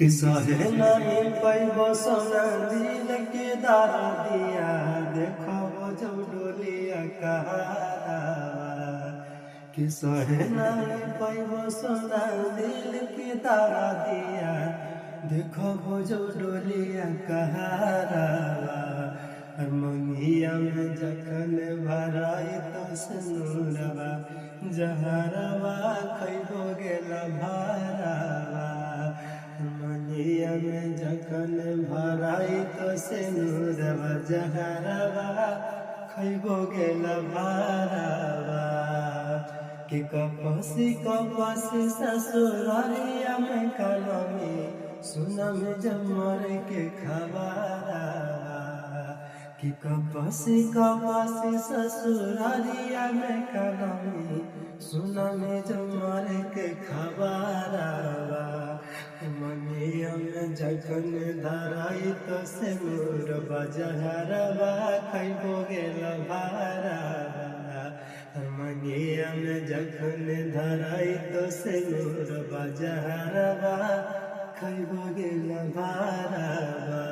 किसहे नहीं पैब सोना दिल के दारा दिया देखो जो डोलिया कहारा किसहे नहीं पैब सोना दिल के दारा दिया देखो जो डोलिया कहारा मंगिया में जखन भराई तो सनूरवा जहरवा खैबो गेला भारावा मंगिया में जखन भराई तो सनूरवा जहरवा खैबो गेला भारावा कि कपसी ससुरारिया में कलमी सुना में जमर के खबारा कि कपसी ससुरारिया में कलमी सुना में जमर के खबारावा मनिया में जखन धराई तो से मोरबा जहरवा खैबो गेल भारावा मनिया में जखन धराई तो से मोरबा जहरवा खैबो गेल भारावा।